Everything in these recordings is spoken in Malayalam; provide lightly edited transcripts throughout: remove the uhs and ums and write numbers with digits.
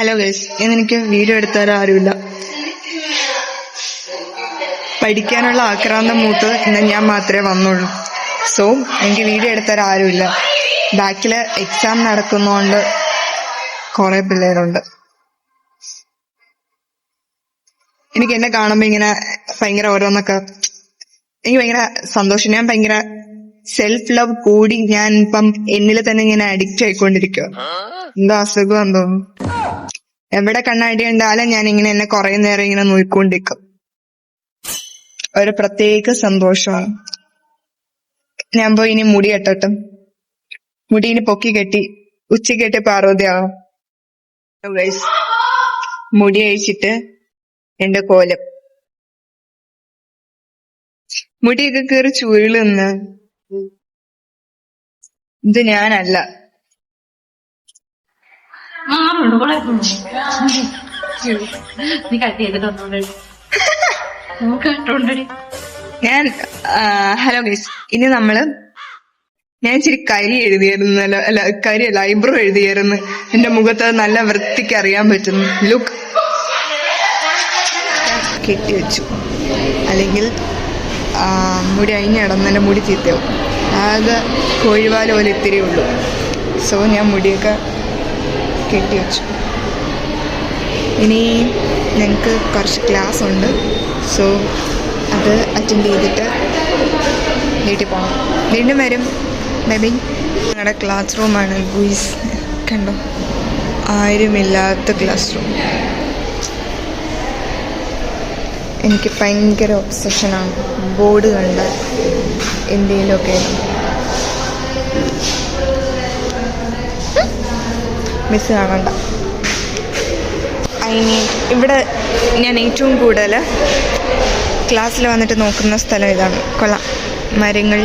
ഹലോ ഗൈസ്, ഇന്നെനിക്ക് വീഡിയോ എടുത്തരാൻ ആരുമില്ല. പഠിക്കാനുള്ള ആക്രാന്തം മൂത്ത് ഇന്ന് ഞാൻ മാത്രമേ വന്നുള്ളൂ. സോ എനിക്ക് വീഡിയോ എടുത്തരാൻ ആരുമില്ല. ബാക്കില് എക്സാം നടക്കുന്നോണ്ട് കുറെ പിള്ളേരുണ്ട്. എനിക്ക് എന്നെ കാണുമ്പോ ഇങ്ങനെ ഭയങ്കര ഓരോന്നൊക്കെ എനിക്ക് ഭയങ്കര സന്തോഷം. ഞാൻ ഭയങ്കര സെൽഫ് ലവ് കൂടി ഞാൻ ഇപ്പം എന്നിൽ തന്നെ ഇങ്ങനെ അഡിക്റ്റ് ആയിക്കൊണ്ടിരിക്കുക. എന്താ അസുഖം എന്തോ. എവിടെ കണ്ണാടി ഉണ്ടാലും ഞാൻ ഇങ്ങനെ എന്നെ കുറെ നേരം ഇങ്ങനെ നോക്കിക്കൊണ്ടിരിക്കും. ഒരു പ്രത്യേക സന്തോഷമാണ്. ഞാൻ പോയി ഇനി മുടി കെട്ടട്ടും. മുടി ഇനി പൊക്കി കെട്ടി ഉച്ച കെട്ടി പാർവതിയാവും. മുടി അഴിച്ചിട്ട് എന്റെ കോലം മുടിയൊക്കെ കയറി ചുരുളെന്ന്. ഇത് ഞാനല്ല. ഞാൻ ഹലോ ഗൈസ്, ഇനി ഞാൻ ഇച്ചിരി കരി എഴുതിയായിരുന്നു. അല്ല കരിയല്ല, ഐബ്രോ എഴുതിയായിരുന്നു. എന്റെ മുഖത്ത് നല്ല വൃത്തിക്ക് അറിയാൻ പറ്റുന്നു. ലുക്ക് കെട്ടിവെച്ചു, അല്ലെങ്കിൽ മുടി അഴിഞ്ഞിടന്ന് എന്റെ മുടി ചീത്തയാവും. ആകെ കോഴിവാല പോലെ ഇത്തിരി ഉള്ളൂ. സോ ഞാൻ മുടിയൊക്കെ കെട്ടിവെച്ചു. ഇനി ഞങ്ങൾക്ക് കുറച്ച് ക്ലാസ് ഉണ്ട്. സോ അത് അറ്റൻഡ് ചെയ്തിട്ട് വീട്ടിൽ പോകണം. വീണ്ടും വരും. ബേബി, ഞങ്ങളുടെ ക്ലാസ് റൂമാണ് ഗുയിസ്. കണ്ടോ, ആരുമില്ലാത്ത ക്ലാസ് റൂം. എനിക്ക് ഭയങ്കര ഒബ്സഷനാണ് ബോർഡ് കണ്ട എന്തെങ്കിലുമൊക്കെ. മിസ് കാണണ്ട. ഇവിടെ ഞാൻ ഏറ്റവും കൂടുതൽ ക്ലാസ്സിൽ വന്നിട്ട് നോക്കുന്ന സ്ഥലം ഇതാണ്. കൊള്ളാം, മരങ്ങൾ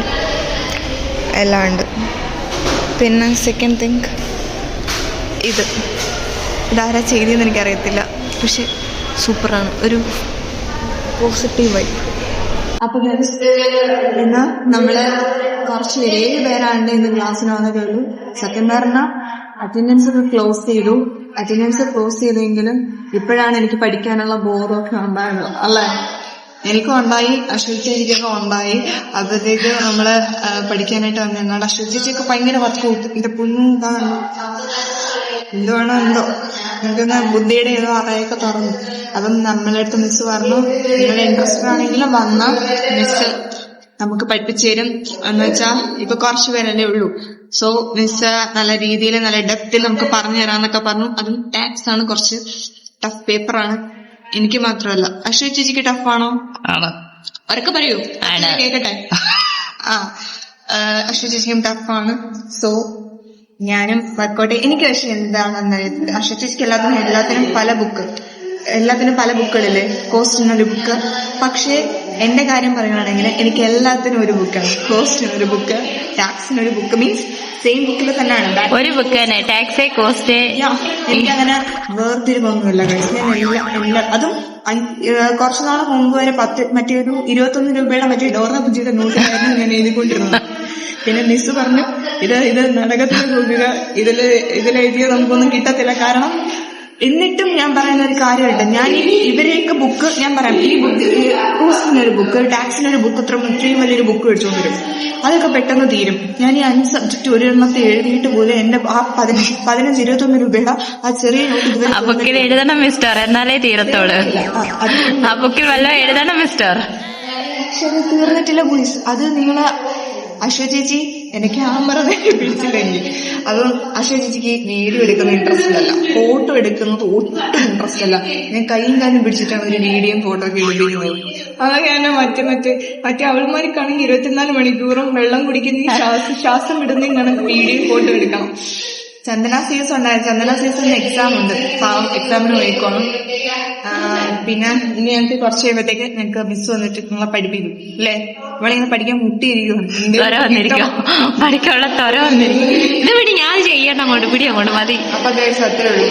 എല്ലാം ഉണ്ട്. പിന്നെ സെക്കൻഡ് തിങ്, ഇതാരാ ചെയ്തതെന്ന് എനിക്കറിയത്തില്ല, പക്ഷെ സൂപ്പറാണ്. ഒരു പോസിറ്റീവ് വൈബ്. അപ്പോൾ ഇന്ന് നമ്മള് കുറച്ച് 7 പേരാണ്ട് ഇന്ന് ക്ലാസ്സിന് വന്നതേ ഉള്ളൂ. സത്യം പറഞ്ഞാൽ അറ്റൻഡൻസ് ഒക്കെ ക്ലോസ് ചെയ്തു. അറ്റൻഡൻസ് ക്ലോസ് ചെയ്തെങ്കിലും ഇപ്പോഴാണ് എനിക്ക് പഠിക്കാനുള്ള ബോറൊക്കെ ഉണ്ടായത്. അല്ലേ? എനിക്കും ഉണ്ടായി, അശ്വതിച്ചേച്ചിക്കൊക്കെ ഉണ്ടായി. അപ്പോഴത്തേക്ക് നമ്മള് പഠിക്കാനായിട്ട് വന്നിരുന്നാണ്. അശ്വതിച്ചേച്ചിയൊക്കെ ഭയങ്കര വർക്ക് കൊടുത്തു. ഇത് പുണ്യാണ് എന്തുവേണോ എന്തോ എനിക്കൊന്ന് ബുദ്ധിയുടെ ഏതോ അറയൊക്കെ തുറന്നു. അപ്പം നമ്മളടുത്ത് മിസ് പറഞ്ഞു, നിങ്ങളുടെ ഇൻട്രസ്റ്റ് ആണെങ്കിലും വന്ന മിസ് നമുക്ക് പഠിപ്പിച്ചു തരും എന്ന് വെച്ചാൽ ഇപ്പൊ കുറച്ചു പേരല്ലേ ഉള്ളൂ. സോ മിസ് നല്ല രീതിയിൽ നല്ല ഡെപ്തിൽ നമുക്ക് പറഞ്ഞു തരാന്നൊക്കെ പറഞ്ഞു. അതും ടാക്സ് ആണ്, കുറച്ച് ടഫ് പേപ്പറാണ്. എനിക്ക് മാത്രമല്ല, അശ്വതി ചേച്ചിക്ക് ടഫാണോ? അവരൊക്കെ പറയൂ, കേക്കട്ടെ. അശ്വതി ചേച്ചിക്കും ടഫാണ്. സോ ഞാനും വർക്കൗട്ട്. എനിക്ക് പക്ഷെ എന്താണെന്ന് അശ്വതി ചേച്ചിക്ക് എല്ലാത്തിനും പല ബുക്കുകളില്ലേ, കോസ്റ്റിനൊരു ബുക്ക്. പക്ഷേ എന്റെ കാര്യം പറയുകയാണെങ്കിൽ എനിക്ക് എല്ലാത്തിനും ഒരു ബുക്കാണ്. കോസ്റ്റിനൊരു ബുക്ക്, ടാക്സിനൊരു ബുക്ക്. മീൻസ് സെയിം ബുക്കിൽ തന്നെയാണ് ഒരു ബുക്ക് തന്നെ, ടാക്സ് കോസ്റ്റ്. എനിക്കങ്ങനെ വേർതിരിവൊന്നുമില്ല. ഞാൻ എല്ലാം അതും കുറച്ചു നാൾ മുമ്പ് വരെ മറ്റേരു 21 രൂപയുടെ മറ്റേ ഡോറ ബുജിയുടെ നോട്ടിലായിരുന്നു ഞാൻ എഴുതിക്കൊണ്ടിരുന്നത്. പിന്നെ മിസ് പറഞ്ഞു, ഇത് നാടകത്തിന് പോകുക, ഇതിലെഴുതിയത് നമുക്കൊന്നും കിട്ടത്തില്ല. കാരണം എന്നിട്ടും ഞാൻ പറയുന്ന ഒരു കാര്യമുണ്ട്. ഞാൻ ഇവരെയൊക്കെ ബുക്ക് ഞാൻ പറയാം, ഈ ബുക്ക് കോസ്റ്റിനൊരു ബുക്ക്, ടാക്സിനൊരു ബുക്ക്, ഇത്രയും വലിയൊരു ബുക്ക് മേടിച്ചുകൊണ്ട് വരും. അതൊക്കെ പെട്ടെന്ന് തീരും. ഞാൻ ഈ 5 സബ്ജക്ട് ഒരെണ്ണത്തെ എഴുതിയിട്ട് പോലും എന്റെ ആ 15-21 രൂപയുടെ ആ ചെറിയ നോട്ട് ബുക്കിൽ എഴുതണം മിസ്റ്റർ, എന്നാലേ തീരത്തോളൂ. ആ ബുക്കിൽ വല്ലതും എഴുതണം മിസ്റ്റർ. പക്ഷെ അത് തീർന്നിട്ടില്ല ബോയ്സ്. അത് നിങ്ങള് അശ്വതി ചേച്ചി എന്നെ ക്യാമറ പിടിച്ചില്ലെങ്കിൽ അതും അശ്വതി ചേച്ചിക്ക് വീഡിയോ എടുക്കുന്ന ഇൻട്രസ്റ്റ് അല്ല, ഫോട്ടോ എടുക്കുന്നത് ഒട്ടും ഇൻട്രസ്റ്റ് അല്ല. ഞാൻ കൈയും കാലും പിടിച്ചിട്ടാണ് ഒരു വീഡിയോയും ഫോട്ടോ ഒക്കെ എടുക്കുന്നത്. അതൊക്കെ തന്നെ മറ്റേ അവൾമാർക്കാണെങ്കിൽ 24 മണിക്കൂറും വെള്ളം കുടിക്കുന്ന ശ്വാസം വിടുന്നതാണ് വീഡിയോ ഫോട്ടോ എടുക്കണം. ചന്ദന സീരീസ് ഉണ്ടായിരുന്നു. ചന്ദന സീരീസിന് എക്സാം ഉണ്ട്. എക്സാമിന് പോയിക്കോണം. പിന്നെ ഇനി ഞങ്ങൾക്ക് കുറച്ച് കഴിയുമ്പോഴത്തേക്ക് ഞങ്ങൾക്ക് മിസ് വന്നിട്ട് നിങ്ങളെ പഠിപ്പിക്കും അല്ലേ? നമ്മളിങ്ങനെ പഠിക്കാൻ പഠിക്കാനുള്ള തൊര വന്നിരിക്കും. ഇത് ഞാൻ ചെയ്യണം, അങ്ങോട്ട് മതി. അപ്പൊ അത്രേ ഉള്ളൂ.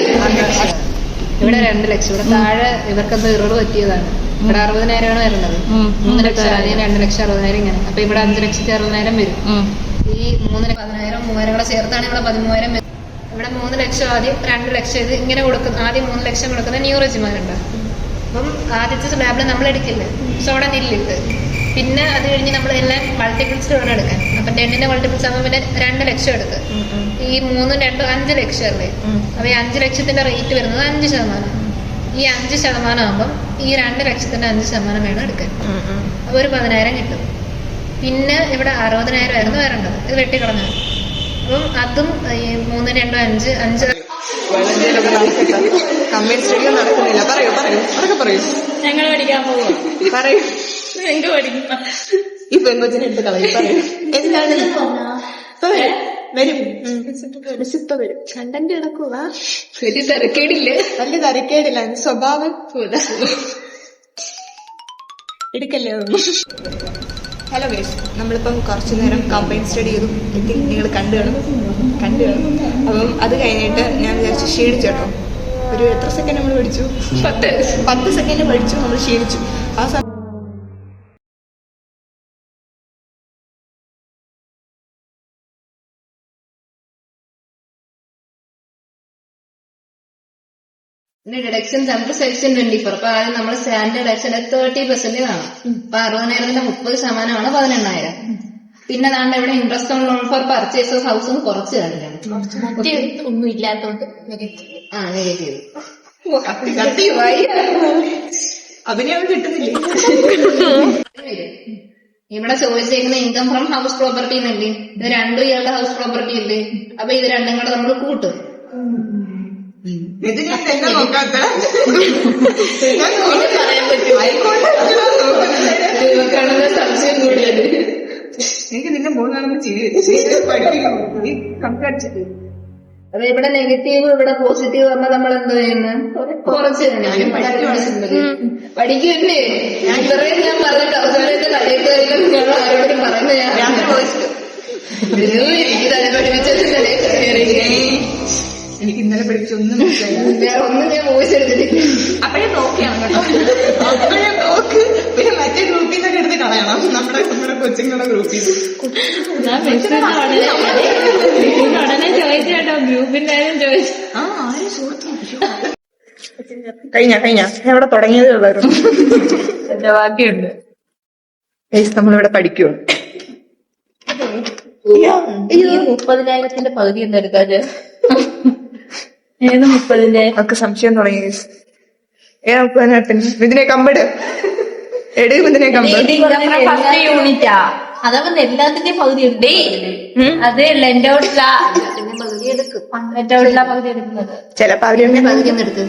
ഇവിടെ 2 ലക്ഷം, ഇവിടെ താഴെ ഇവർക്കെന്തോ ഇറവ് പറ്റിയതാണ്. ഇവിടെ 60,000 വരുന്നത്. 3 ലക്ഷം, 2 ലക്ഷം 60,000 ഇങ്ങനെ. അപ്പൊ ഇവിടെ 5,60,000 വരും. ഈ 3,10,000 3,000 കൂടെ ചേർത്താണ് ഇവിടെ 13,000 വരും. ഇവിടെ 3 ലക്ഷം ആദ്യം 2 ലക്ഷം ഇത് ഇങ്ങനെ കൊടുക്കുന്ന ആദ്യം 3 ലക്ഷം കൊടുക്കുന്ന ന്യൂ റെജിമാനുണ്ട്. അപ്പം ആദ്യത്തെ സ്ലാബിൽ നമ്മൾ എടുക്കില്ല, പക്ഷെ അവിടെ നില്ലിട്ട്. പിന്നെ അത് കഴിഞ്ഞ് നമ്മൾ എല്ലാം മൾട്ടിപ്പിൾസ് വേണം എടുക്കാൻ. അപ്പൊ 10ന്റെ മൾട്ടിപ്പിൾസ് ആകുമ്പോൾ പിന്നെ 2 ലക്ഷം എടുത്ത് ഈ 3 2 5 ലക്ഷം അല്ലേ. അപ്പൊ ഈ 5 ലക്ഷത്തിന്റെ റേറ്റ് വരുന്നത് 5%. ഈ 5% ആകുമ്പോൾ ഈ 2 ലക്ഷത്തിന്റെ 5% വേണം എടുക്കാൻ. അപ്പൊ ഒരു 10,000 കിട്ടും. പിന്നെ ഇവിടെ 60,000 ആയിരുന്നു വരേണ്ടത്, ഇത് വെട്ടിക്കളഞ്ഞു. അപ്പം അതും ഈ 3 2 5 5 കമ്പൈൻ സ്റ്റഡി നടക്കുന്നില്ല. പറയൂ പറയൂ അതൊക്കെ പറയൂ. ഞങ്ങൾ പഠിക്കാൻ പോകും. പറയൂ. ഞങ്ങൾ പഠിക്കും. ഈ പെൺകൊച്ചിനെ എടുത്ത് കളയും. പറയൂ എന്താണ് വരും. ഇപ്പൊ വരും. കണ്ടന്റ് കിടക്കുക. വലിയ തിരക്കേടില്ല, വലിയ തിരക്കേടില്ല. സ്വഭാവം എടുക്കല്ലേ. ഹലോ ഗൈസ്, നമ്മളിപ്പം കുറച്ചു നേരം കമ്പൈൻ സ്റ്റഡി ചെയ്തു. ഐ തിങ്ക് നിങ്ങൾ കണ്ടു കാണും. അപ്പം അത് കഴിഞ്ഞിട്ട് ഞാൻ വിചാരിച്ചു ക്ഷീണിച്ചേട്ടോ. ഒരു എത്ര സെക്കൻഡ് നമ്മൾ പഠിച്ചു? 10 സെക്കൻഡ് പഠിച്ചു, നമ്മൾ ക്ഷീണിച്ചു. ആ സമയം ഡിഡക്ഷൻ നമുക്ക് സെക്ഷൻ 24. അപ്പൊ ആദ്യം നമ്മൾ സ്റ്റാൻഡേർഡ് ഡിഡക്ഷന്റെ 30% കാണും. അപ്പൊ 60,000ന്റെ 30% 18,000. പിന്നെ നാണ്ട ഇവിടെ interest on loan for purchase of house കുറച്ച് കാണിക്കണം. ഒന്നും ഇല്ലാത്തോണ്ട് നെഗറ്റീവ് അഭിനയം കിട്ടുന്നില്ല. ഇവിടെ ചോദിച്ചേക്കുന്ന ഇൻകം ഫ്രം ഹൗസ് പ്രോപ്പർട്ടി എന്നല്ലേ. ഇത് രണ്ടും ഇയാളുടെ ഹൗസ് പ്രോപ്പർട്ടി അല്ലേ. അപ്പൊ ഇത് രണ്ടും കൂടെ നമ്മൾ കൂട്ടും. ഇത് ഞാൻ തന്നെ നോക്കാത്ത പറയാൻ പറ്റും. സംശയം കൂടിയത് എനിക്ക് നിന്നെ മൂന്നാണെന്ന് പഠിപ്പിക്കും. അപ്പൊ ഇവിടെ നെഗറ്റീവ് ഇവിടെ പോസിറ്റീവ് പറഞ്ഞാൽ നമ്മൾ എന്താ ചെയ്യുന്നത്? കുറച്ച് പഠിക്കുമല്ലേ. ഇത്രയും ഞാൻ പറഞ്ഞിട്ട് അവസാനത്തെ തലയിൽ ഞങ്ങൾ ആരോടും പറയുന്നത് ഞാൻ പഠിപ്പിച്ചത് എനിക്ക് ഇന്നലെ പഠിപ്പിച്ചൊന്നും ഒന്നും ഞാൻ വോയിസ് എടുത്തിട്ടില്ല. അപ്പഴേ നോക്കിയാണ് കേട്ടോ. അപ്പഴേ നോക്ക്. പിന്നെ മറ്റേ ഗ്രൂപ്പിൽ നിന്നൊക്കെ എടുത്ത് കളയണം. നമ്മുടെ കൊച്ചുങ്ങളുടെ ഗ്രൂപ്പിൽ ഉടനെ ചോദിച്ചു കേട്ടോ. ഗ്രൂപ്പിന്റെ ചോദിച്ചു. ആരും സുഹൃത്തും കഴിഞ്ഞ എവിടെ തുടങ്ങിയതേ ഉള്ളായിരുന്നു. എന്റെ ബാക്കിയുണ്ട്. നമ്മളിവിടെ പഠിക്കുവോ? 30,000ന്റെ പകുതി ഒന്നും എടുക്കാതെ ഏത് 30ന്റെ ഒക്കെ സംശയം തുടങ്ങി. ഏതാ 30,000? ഇതിനെ കമ്പട് എടുക്കും. ഇതിനെ കമ്പട് ഫസ്റ്റ് യൂണിറ്റാ. അതവൻ എല്ലാത്തിന്റെയും പകുതി ഉണ്ട്. അതല്ല എന്റെ വീട്ടില പകുതി എടുക്കുന്നത്. ചിലപ്പോ അവര് പകുതി ഒന്ന് എടുക്കും.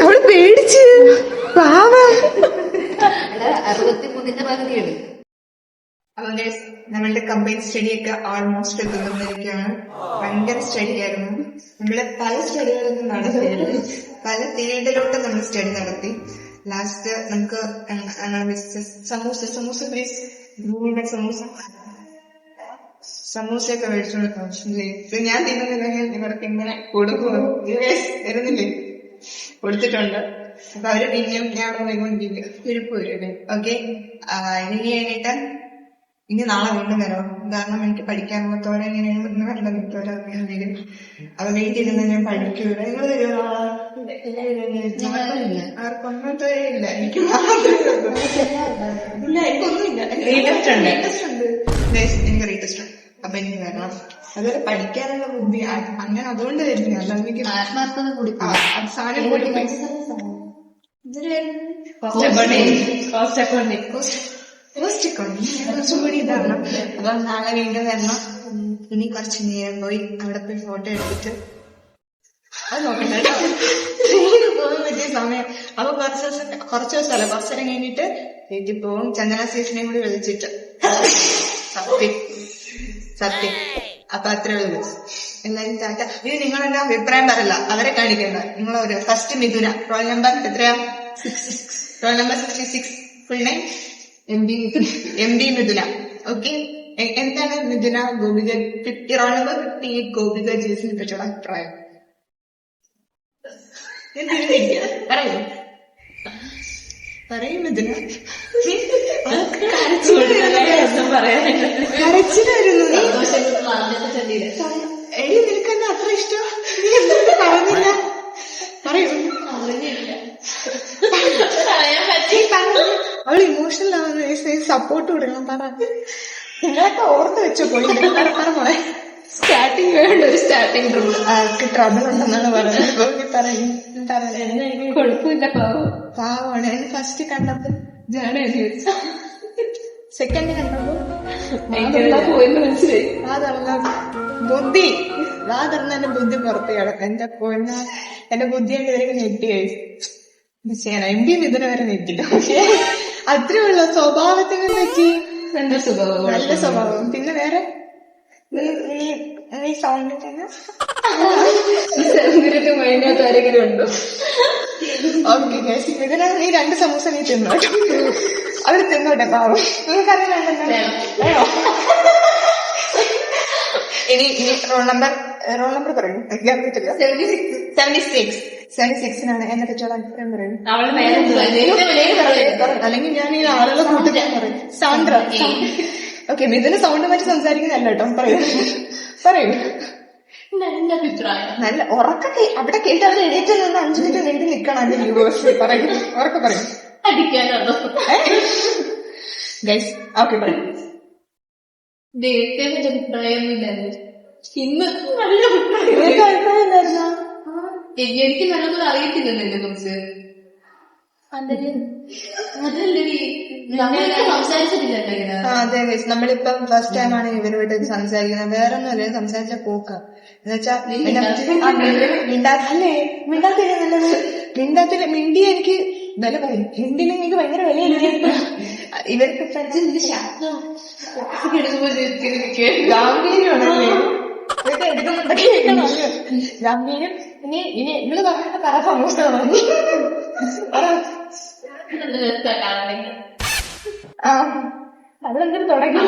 അവള് പേടിച്ച് പാവം. 63ന്റെ പകുതി എടുക്കും. അപ്പൊ നമ്മളുടെ കമ്പൈൻ സ്റ്റഡി ഒക്കെ ഓൾമോസ്റ്റ് എത്തുന്നിരിക്കുകയാണ്. ഭയങ്കര സ്റ്റഡി ആയിരുന്നു. നമ്മള് പല സ്റ്റഡികളൊന്നും നടത്തിയില്ല. പല ഫീൽഡിലോട്ട് നമ്മൾ സ്റ്റഡി നടത്തി. ലാസ്റ്റ് നമുക്ക് സമൂസയൊക്കെ മേടിച്ചു. ഞാൻ തിന്നുന്നില്ലെങ്കിൽ ഇവർക്ക് ഇങ്ങനെ കൊടുക്കുമോ വരുന്നില്ലേ? കൊടുത്തിട്ടുണ്ട്. അപ്പൊ അവര് പിന്നെയും ഞാൻ അവിടെ വൈകൊണ്ടിരിക്കും. ഇരിപ്പ് വരും. ഓക്കെ, ഇനി കഴിഞ്ഞിട്ട് ഇനി നാളെ വീണ്ടും വരാം. കാരണം എനിക്ക് പഠിക്കാൻ പോകത്തോടെ എങ്ങനെയാണ് ഇന്ന് വേണ്ട നിൽക്കോരോ എന്തെങ്കിലും. അത് വീട്ടിൽ ഇരുന്ന് ഞാൻ പഠിക്കൂല. നിങ്ങൾ വരുമോ? ആർക്കൊന്നത്തേ ഇല്ല. എനിക്ക് ഇല്ല, എനിക്കൊന്നുമില്ല. എനിക്ക് റീടെസ്റ്റ് ഉണ്ട്. അപ്പൊ എനിക്ക് വരണം. അതുപോലെ പഠിക്കാനുള്ള ബുദ്ധി അങ്ങനെ അതുകൊണ്ട് വരുന്നില്ല. അല്ലാതെ എനിക്ക് ആത്മാർത്ഥത കൂടി സാധനം കൂടി കുറച്ചും കൂടി ഇതാണ്. അപ്പൊ നാളെ വീണ്ടും വരണം. ഇനി കുറച്ച് നേരം പോയി അവിടെ പോയി ഫോട്ടോ എടുത്തിട്ട് അത് നോക്കണ്ട കേട്ടോ. പോകാൻ പറ്റിയ സമയം. അപ്പൊ കുറച്ച് ദിവസമല്ല, കുറച്ചേരം കഴിഞ്ഞിട്ട് വീട്ടിൽ പോകും. ചന്ദന സ്റ്റേഷനെ കൂടി വിളിച്ചിട്ട് സത്യം. അപ്പൊ അത്രേ ഉള്ളൂ. എല്ലാരും ടാറ്റ. ഇത് നിങ്ങളെന്റെ അഭിപ്രായം പറയില്ല, അവരെ കാണിക്കണ്ട. നിങ്ങളൊരു ഫസ്റ്റ് മിഥുന, റോൾ നമ്പർ എത്രയാ? 66. Roll number 66. Full name M B Mithuna. Okay, എന്താണ് മിഥുന ഗോപിക 50 റോൾ നമ്പർ 58 ഗോപിക ജേസിനെ പറ്റിയുള്ള അഭിപ്രായം പറയും മിഥുന. കരച്ചിലായിരുന്നു. എടി നിനക്കെന്നെ അത്ര ഇഷ്ടം, നീ എന്തുകൊണ്ട് പറഞ്ഞില്ല? പറയൂ. അവൾ ഇമോഷണൽ ആവുന്ന സപ്പോർട്ട് കൊടുക്കണം. പറ, നിങ്ങളൊക്കെ ഓർത്ത് വെച്ചോ പോയി. പറ സ്റ്റാർട്ടിങ് വേണ്ട, ഒരു സ്റ്റാർട്ടിങ് റൂൾ. ആൾക്ക് ട്രബിൾ ഉണ്ടെന്നാണ് പറയുന്നത്. പറയും. കുഴപ്പമില്ല, പാവമാണ്. ഫസ്റ്റ് കണ്ടപ്പോ ജാണ് സെക്കൻഡ് കണ്ടപ്പോ പോയെന്ന് മനസ്സിലായി. ബുദ്ധി എന്റെ ബുദ്ധി പുറത്ത് കിടക്കും. എന്റെ ബുദ്ധി കൊണ്ട് ഇവരൊക്കെ നെറ്റി ചെയ്യാൻ എം പി ഇതിനെ വരെ നെറ്റില്ല. അത്രേ ഉള്ളു. സ്വഭാവത്തിന് നെറ്റി. നല്ല സ്വഭാവം, നല്ല സ്വഭാവം. പിന്നെ വേറെ നീ സൗണ്ട് സൗന്ദര്യത്തെ മൈനകത്ത് ആരെങ്കിലും ഉണ്ടോ? ഓക്കെ, ഇതിനാ നീ 2 സമൂസ നീ തിന്നോട്ടോ. അവര് തിന്നോട്ടെ, പാവം. നിങ്ങൾക്കറിയാം. ഇനി റോൾ നമ്പർ പറയും. എനിക്ക് അറിയത്തില്ല. 76 എന്നെ പറ്റിയുള്ള അഭിപ്രായം പറയും. അല്ലെങ്കിൽ ഞാൻ ഈ ആളുകളെ കൂട്ടി പറയും. സാന്ദ്ര. ഓക്കെ, ഇതിന് സൗണ്ട് മാറ്റി സംസാരിക്കുന്നതല്ല കേട്ടോ. പറയൂ. നല്ല ഉറക്കെ അവിടെ കേട്ട് അവർ എണീറ്റ് നിന്ന് 5 മിനിറ്റ് നീട്ടി നിൽക്കണം. അതിന്റെ വ്യൂവേഴ്സ് പറയും. ഉറക്കെ പറയും. ഗൈസ് ഓക്കെ പറയും. അഭിപ്രായമൊന്നുമില്ലായിരുന്നു. ഇന്ന് നല്ല അഭിപ്രായം. അഭിപ്രായം എന്തായിരുന്നോ? എനിക്ക് നല്ലപോലെ അറിയത്തില്ലല്ലോ എന്നെ കുറിച്ച്. സംസാരിച്ചിട്ടില്ലല്ലോ ഇങ്ങനെ. അതെ ഗൈസ്, നമ്മളിപ്പം ഫസ്റ്റ് ടൈമാണ് ഇവരുമായിട്ട് സംസാരിക്കുന്നത്. വേറെ ഒന്നുമല്ലേ, സംസാരിച്ച പോക്ക എന്ന് വെച്ചാ അല്ലേ മിണ്ടാത്തില്ല. നല്ലത് മിണ്ടാത്തില്ല. മിണ്ടി എനിക്ക് വില പറയും. മിണ്ടിന് എനിക്ക് ഭയങ്കര വിലയില്ലേ. ഇവർക്ക് ഗാംഭീര്യമാണല്ലേ ഇതൊക്കെ എടുക്കുന്നുണ്ടൊക്കെ കേൾക്കണം. ഗാംഭീര്യം. ഇനി ഇവള് പറഞ്ഞ പറ സമൂസമാണോ? അതെന്തിനും തുടങ്ങി.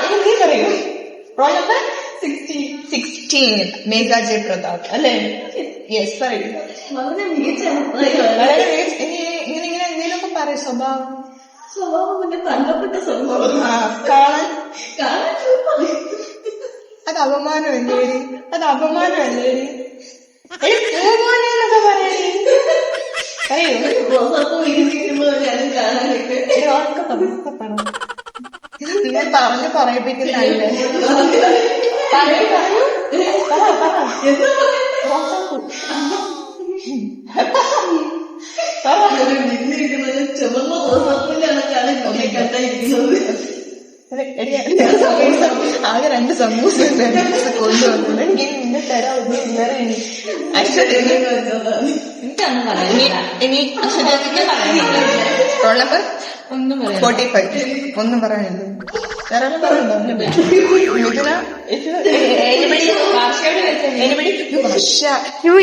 ഇനി നീ പറയൂ. റോൾ നമ്പർ 16 മേഘ ജെ പ്രതാപ് അല്ലേ? യെസ് പറയൂ. വളരെ മികച്ച. ഇനി ഇങ്ങനെ എന്തെങ്കിലുമൊക്കെ പറയും. സ്വഭാവം പിന്നെ തങ്കപ്പെട്ട സ്വഭാവം. കാണാൻ അത് അപമാനമല്ലേ? അത് അപമാനമല്ലേ? എന്നൊക്കെ പറയണേ. പറയൂ. ഞാൻ പറഞ്ഞു പറയിപ്പിക്കുന്നല്ലേ. ആകെ 2 സമൂസ കൊണ്ടുവന്നു. എനിക്ക് നിന്നെ തരാം. ഇനി റോൾ നമ്പർ 45. ഒന്നും പറയാനില്ല. വേറെ പറയണ്ടോ?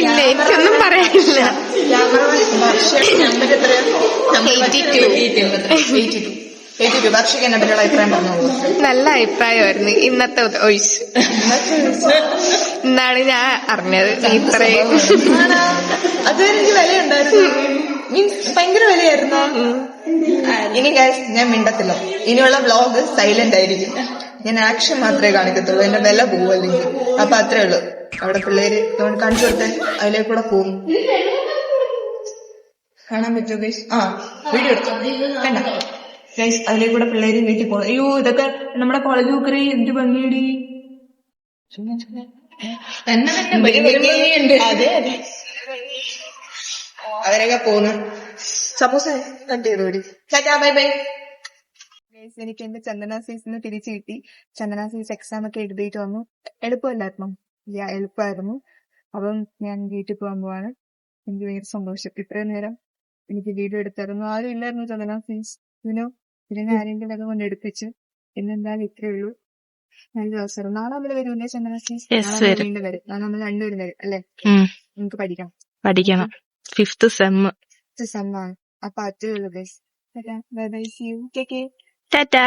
ഇല്ല, എനിക്കൊന്നും പറയാനില്ല. നമ്പർ എത്രയാണ്? 82. വർഷയ്ക്ക് എന്നെ പറ്റിയുള്ള അഭിപ്രായം പറഞ്ഞോളൂ. നല്ല അഭിപ്രായമായിരുന്നു ഇന്നത്തെ ഒഴിച്ച്. എന്നാണ് ഞാൻ അറിഞ്ഞത്. ഇത്രയും അതുവരെ എനിക്ക് വിലയുണ്ടായിരുന്നു. മീൻസ് ഭയങ്കര വിലയായിരുന്നു. ഇനി ഗൈസ് ഞാൻ മിണ്ടത്തില്ല. ഇനിയുള്ള വ്ലോഗ് സൈലന്റ് ആയിരിക്കും. ഞാൻ ആക്ഷൻ മാത്രമേ കാണിക്കത്തുള്ളൂ. എന്റെ വില പോവും അല്ലെങ്കിൽ. അപ്പൊ അത്രേ ഉള്ളൂ. അവിടെ പിള്ളേര് കാണിച്ചു കൊടുത്തേ അതിലേക്കൂടെ പോവും. കാണാൻ പറ്റുമോ ഗൈസ്? വീഡിയോ എടുത്തു കണ്ട ഗൈസ്. അതിലേക്കൂടെ പിള്ളേര് വീട്ടിൽ പോകും. അയ്യോ ഇതൊക്കെ നമ്മുടെ കോളേജ് ബുക്കറി എന്ത് ഭംഗിയടി. അതെ അതെ, അവരൊക്കെ പോന്നു. സമൂസ കട്ട് ചെയ്തു. Bye bye. എനിക്ക് എന്റെ ചന്ദന സീസിന് തിരിച്ചു കിട്ടി. ചന്ദന സീസ് എക്സാം ഒക്കെ എഴുതിയിട്ട് വന്നു. എളുപ്പമല്ലായിരുന്നു. എളുപ്പമായിരുന്നു. അപ്പം ഞാൻ വീട്ടിൽ പോകാൻ പോവാണ്. എനിക്ക് ഭയങ്കര സന്തോഷം. ഇത്രയും നേരം എനിക്ക് വീഡിയോ എടുത്തായിരുന്നു. ആരും ഇല്ലായിരുന്നു ചന്ദന സീസ്. പിന്നെ ആരെങ്കിലും ഒക്കെ കൊണ്ട് എടുപ്പിച്ചു. പിന്നെന്തായാലും ഇത്രേ ഉള്ളൂ. നല്ല ദിവസം. നാളെ നമ്മള് വരൂല്ലേ ചന്ദന സീസ്? വീണ്ടും വരും. നാളെ നമ്മൾ 2 പേരും വരും അല്ലേ? നമുക്ക് പഠിക്കണം. 5th സെമ്മ് ആണ്. അപ്പൊ അത്രേ ഉള്ളൂ guys. Bye bye. See you. Take care. Tata.